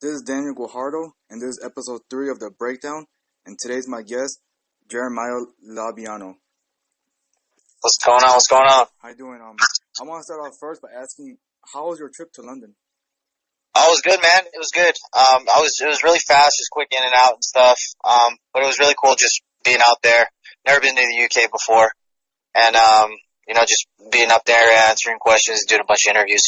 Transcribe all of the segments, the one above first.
This is Daniel Guajardo, and this is episode 3 of The Breakdown, and today's my guest, Jeremiah Labiano. What's going on? What's going on? How you doing? I want to start off first by asking, how was your trip to London? Oh, it was good, man. It was good. It was really fast, just quick in and out and stuff. But it was really cool just being out there. Never been to the UK before. And, just being up there, answering questions, doing a bunch of interviews.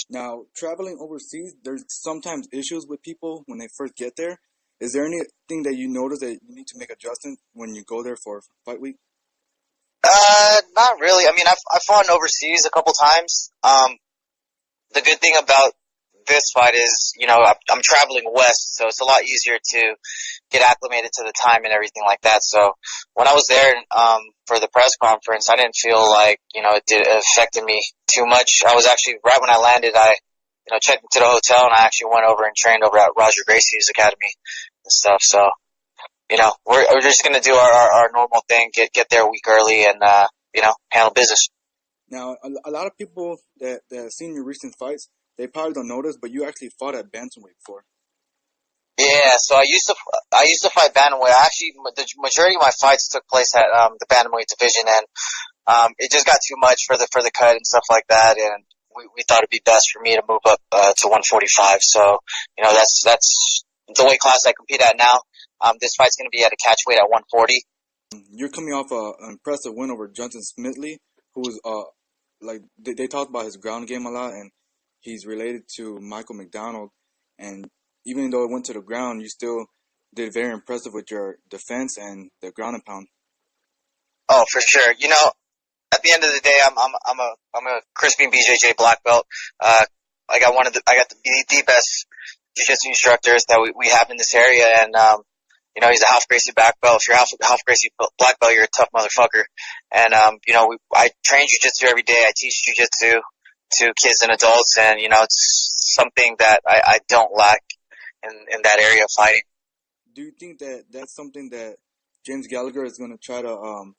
Now, traveling overseas, there's sometimes issues with people when they first get there. Is there anything that you notice that you need to make adjustments when you go there for fight week? Not really. I mean, I've fought overseas a couple times. The good thing about this fight is, I'm traveling west, so it's a lot easier to get acclimated to the time and everything like that. So when I was there, for the press conference, I didn't feel like, it affected me too much. I was actually, right when I landed, I checked into the hotel and I actually went over and trained over at Roger Gracie's academy and stuff. So, we're just going to do our normal thing, get there a week early and, handle business. Now, a lot of people that have seen your recent fights, they probably don't notice, but you actually fought at bantamweight before. Yeah, so I used to fight bantamweight. Actually, the majority of my fights took place at the bantamweight division, and it just got too much for the cut and stuff like that, and we thought it'd be best for me to move up to 145. So, that's the weight class I compete at now. This fight's going to be at a catch weight at 140. You're coming off an impressive win over Johnson Smithley, who was they talked about his ground game a lot, and he's related to Michael McDonald, and even though it went to the ground, you still did very impressive with your defense and the ground and pound. Oh, for sure. At the end of the day, I'm a Crispin BJJ black belt. I got the best jiu-jitsu instructors that we have in this area, and he's a half Gracie black belt. If you're half Gracie black belt, you're a tough motherfucker. And I train jiu-jitsu every day. I teach jiu-jitsu to kids and adults, and it's something that I don't lack in that area of fighting. Do you think that that's something that James Gallagher is going to try to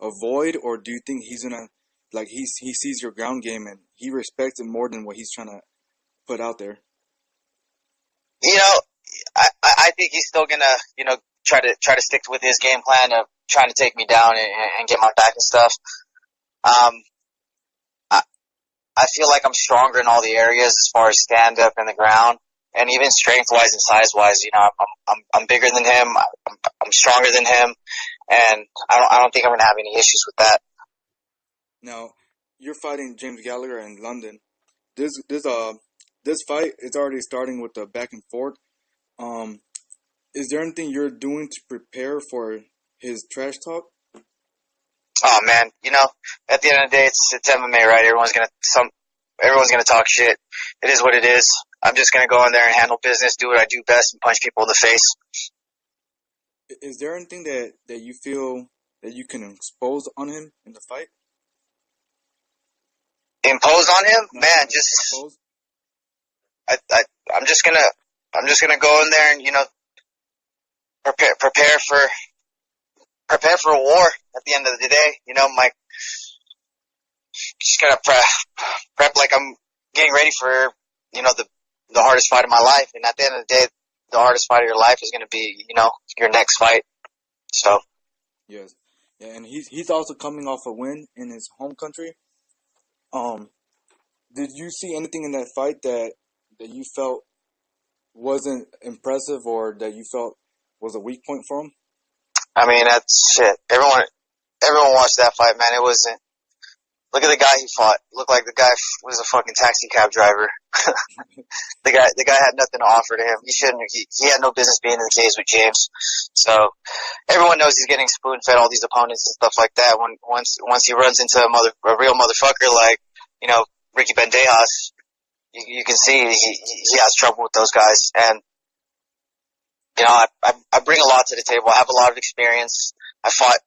avoid, or do you think he's going to, he sees your ground game and he respects it more than what he's trying to put out there? I think he's still going to, try to stick with his game plan of trying to take me down and get my back and stuff. I feel like I'm stronger in all the areas as far as stand up and the ground, and even strength wise and size wise. I'm bigger than him. I'm stronger than him, and I don't think I'm gonna have any issues with that. Now, you're fighting James Gallagher in London. This fight is already starting with the back and forth. Is there anything you're doing to prepare for his trash talk? Oh man, at the end of the day, it's MMA, right? Everyone's gonna talk shit. It is what it is. I'm just gonna go in there and handle business, do what I do best, and punch people in the face. Is there anything that you feel that you can expose on him in the fight? Impose on him, No, man. expose? I'm just gonna go in there and prepare for a war. At the end of the day, just gonna prep like I'm getting ready for, the hardest fight of my life. And at the end of the day, the hardest fight of your life is gonna be, your next fight. So. Yes. Yeah, and he's also coming off a win in his home country. Did you see anything in that fight that you felt wasn't impressive or that you felt was a weak point for him? I mean, that's shit. Everyone watched that fight, man. It wasn't. Look at the guy he fought. Looked like the guy was a fucking taxi cab driver. The guy had nothing to offer to him. He had no business being in the cage with James. So everyone knows he's getting spoon fed all these opponents and stuff like that. Once he runs into a real motherfucker like, Ricky Bandejas, you can see he has trouble with those guys. And, I bring a lot to the table. I have a lot of experience. I fought,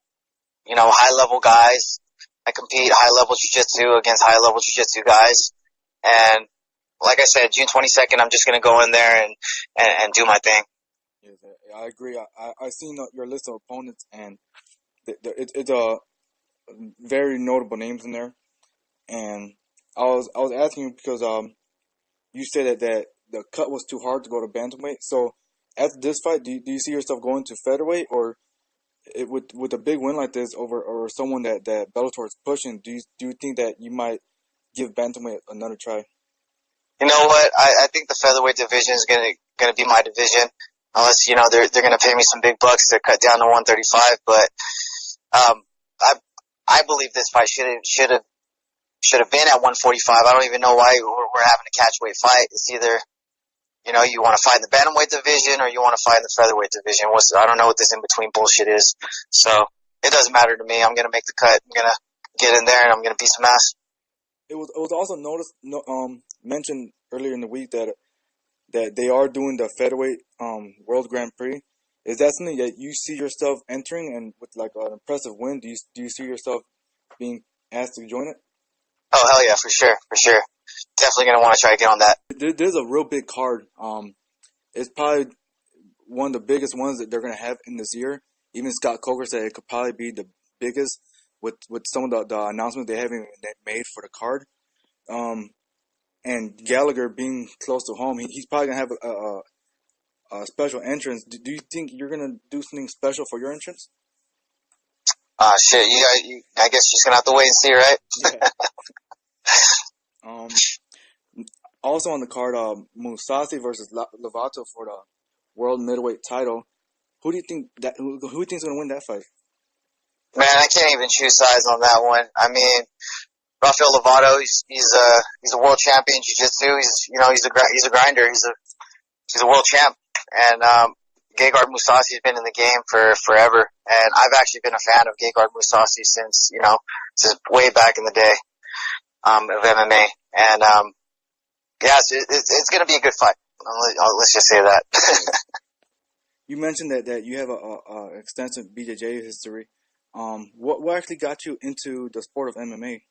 high-level guys. I compete high-level jiu-jitsu against high-level jiu-jitsu guys. And like I said, June 22nd, I'm just going to go in there and do my thing. Yes, I agree. I seen your list of opponents, and it's a very notable names in there. And I was asking you because you said that the cut was too hard to go to bantamweight. So after this fight, do you see yourself going to featherweight, or with a big win like this over or someone that Bellator is pushing? Do you think that you might give bantamweight another try? You know what? I think the featherweight division is gonna be my division, unless they're gonna pay me some big bucks to cut down to 135. But I believe this fight should have been at 145. I don't even know why we're having a catchweight fight. It's either you want to fight in the bantamweight division or you want to fight in the featherweight division. I don't know what this in between bullshit is. So it doesn't matter to me. I'm gonna make the cut. I'm gonna get in there and I'm gonna beat some ass. It was also mentioned earlier in the week that they are doing the featherweight World Grand Prix. Is that something that you see yourself entering, and with like an impressive win, do you see yourself being asked to join it? Oh hell yeah, for sure. Definitely gonna want to try to get on that. There's a real big card. It's probably one of the biggest ones that they're gonna have in this year. Even Scott Coker said it could probably be the biggest with some of the announcements they haven't made for the card. And Gallagher being close to home, he's probably gonna have a special entrance. Do you think you're gonna do something special for your entrance? Shit. I guess you're just gonna have to wait and see, right? Yeah. Also on the card, Mousasi versus Lovato for the world middleweight title. Who do you think who think's gonna win that fight? Man, I can't even choose sides on that one. I mean, Rafael Lovato, he's a world champion in jiu-jitsu. He's a grinder. He's a world champ. And Gegard Mousasi's been in the game for forever. And I've actually been a fan of Gegard Mousasi since way back in the day of MMA. And yeah, it's going to be a good fight. Let's just say that. You mentioned that you have a extensive BJJ history. What actually got you into the sport of MMA?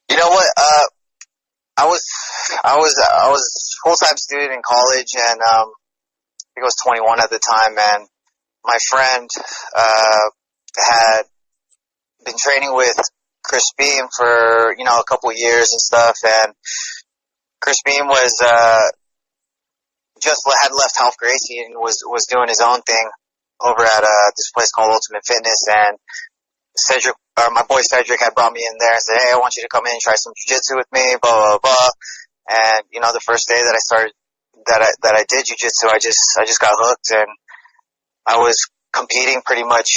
You know what? I was a full-time student in college, and I think I was 21 at the time, and my friend had been training with Chris Beam for a couple of years and stuff, and Chris Beam was just had left Half Gracie and was doing his own thing over at this place called Ultimate Fitness, and my boy Cedric had brought me in there and said, "Hey, I want you to come in and try some jiu-jitsu with me, blah blah blah." And the first day that I started that I did jiu-jitsu, I just got hooked, and I was competing pretty much.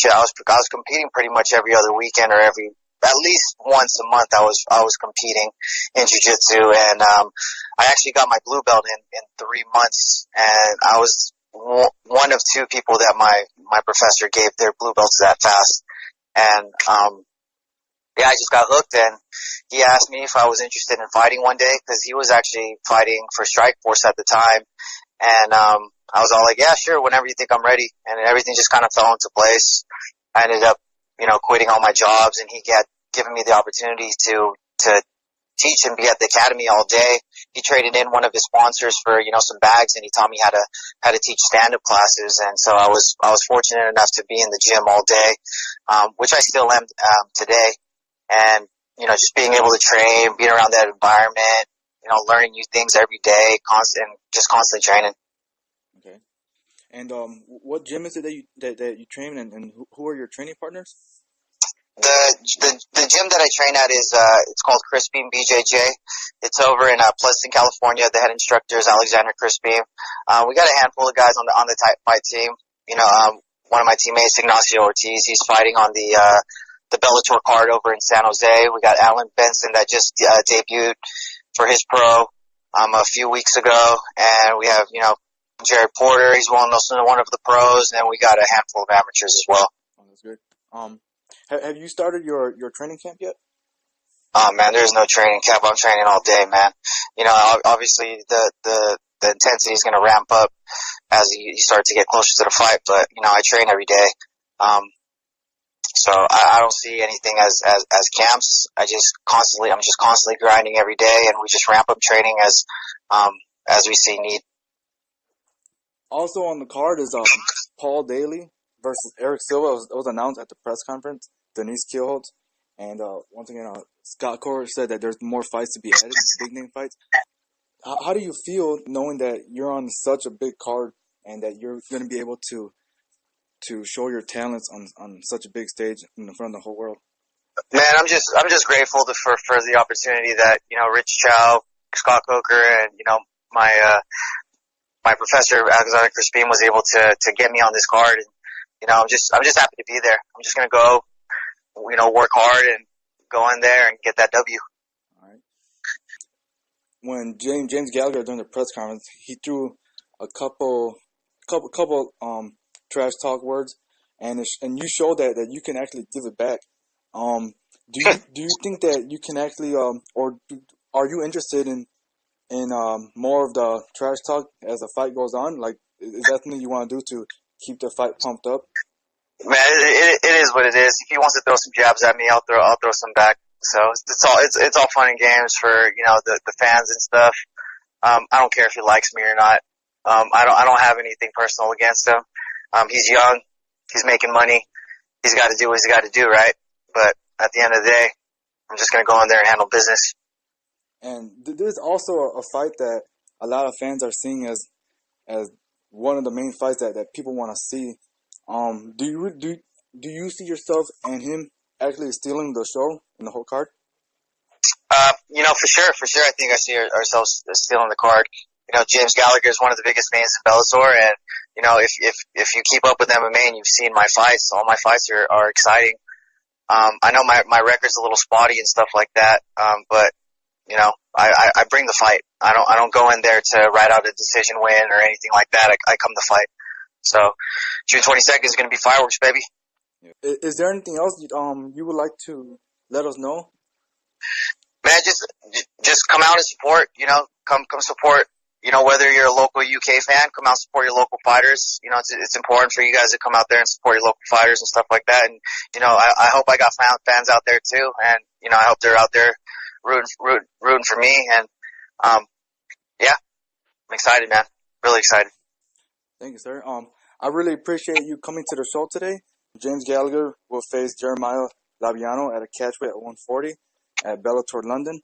I was competing pretty much every other weekend or at least once a month. I was competing in jiu-jitsu, and I actually got my blue belt in 3 months, and I was one of two people that my professor gave their blue belts that fast. And yeah, I just got hooked, and he asked me if I was interested in fighting one day, because he was actually fighting for Strikeforce at the time. And I was all like, yeah, sure, whenever you think I'm ready. And everything just kind of fell into place. I ended up, quitting all my jobs, and he had given me the opportunity to teach and be at the academy all day. He traded in one of his sponsors for, some bags, and he taught me how to teach stand-up classes. And so I was fortunate enough to be in the gym all day, which I still am, today. And, just being able to train, being around that environment, learning new things every day, constantly training. Okay. And, what gym is it that you train in, and who are your training partners? The gym that I train at is it's called Chris Beam BJJ. It's over in Pleasanton, California. The head instructor is Alexander Chris Beam. We got a handful of guys on the type fight team. One of my teammates, Ignacio Ortiz, he's fighting on the Bellator card over in San Jose. We got Alan Benson that just debuted for his pro a few weeks ago, and we have Jared Porter. He's one of the pros, and we got a handful of amateurs as well. Oh, that's good. Have you started your training camp yet? Oh man, there's no training camp. I'm training all day, man. Obviously the intensity is going to ramp up as you start to get closer to the fight, but I train every day. So I don't see anything as camps. I'm just constantly grinding every day, and we just ramp up training as we see need. Also on the card is Paul Daly versus Eric Silva. It was announced at the press conference. Denise Keelholtz. And once again, Scott Coker said that there's more fights to be added, big name fights. how do you feel knowing that you're on such a big card and that you're going to be able to show your talents on such a big stage in front of the whole world? Man, I'm just grateful for the opportunity that, you know, Rich Chow, Scott Coker, and, you know, my professor, Alexander Crispin, was able to get me on this card. And, you know, I'm just happy to be there. I'm just going to go, you know, work hard and go in there and get that W. All right. When James Gallagher during the press conference, he threw a couple trash talk words, and you showed that you can actually give it back. Do you think that you can actually are you interested in more of the trash talk as the fight goes on? Like, is that something you want to do to keep the fight pumped up? Man, it is what it is. If he wants to throw some jabs at me, I'll throw some back. So it's all fun and games for, you know, the fans and stuff. I don't care if he likes me or not. I don't have anything personal against him. He's young. He's making money. He's got to do what he's got to do, right? But at the end of the day, I'm just going to go in there and handle business. And there's also a fight that a lot of fans are seeing as one of the main fights that people want to see. Do you see yourself and him actually stealing the show in the whole card? You know, for sure. I think I see ourselves stealing the card. You know, James Gallagher is one of the biggest names in Bellator, and, you know, if you keep up with MMA and you've seen my fights, all my fights are exciting. I know my record's a little spotty and stuff like that, but, you know, I bring the fight. I don't go in there to write out a decision win or anything like that. I come to fight. So, June 22nd is going to be fireworks, baby. Is there anything else you would like to let us know? Man, just come out and support, you know, come support, you know, whether you're a local UK fan, come out and support your local fighters. You know, it's important for you guys to come out there and support your local fighters and stuff like that. And, you know, I hope I got fans out there too. And, you know, I hope they're out there rooting for me. And, yeah, I'm excited, man. Really excited. Thank you, sir. I really appreciate you coming to the show today. James Gallagher will face Jeremiah Labiano at a catchweight at 140 at Bellator London.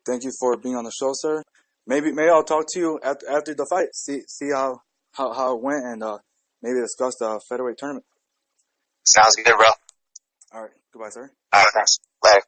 Thank you for being on the show, sir. Maybe I'll talk to you after the fight. See how it went, and maybe discuss the featherweight tournament. Sounds good, bro. All right. Goodbye, sir. All right, thanks. Later.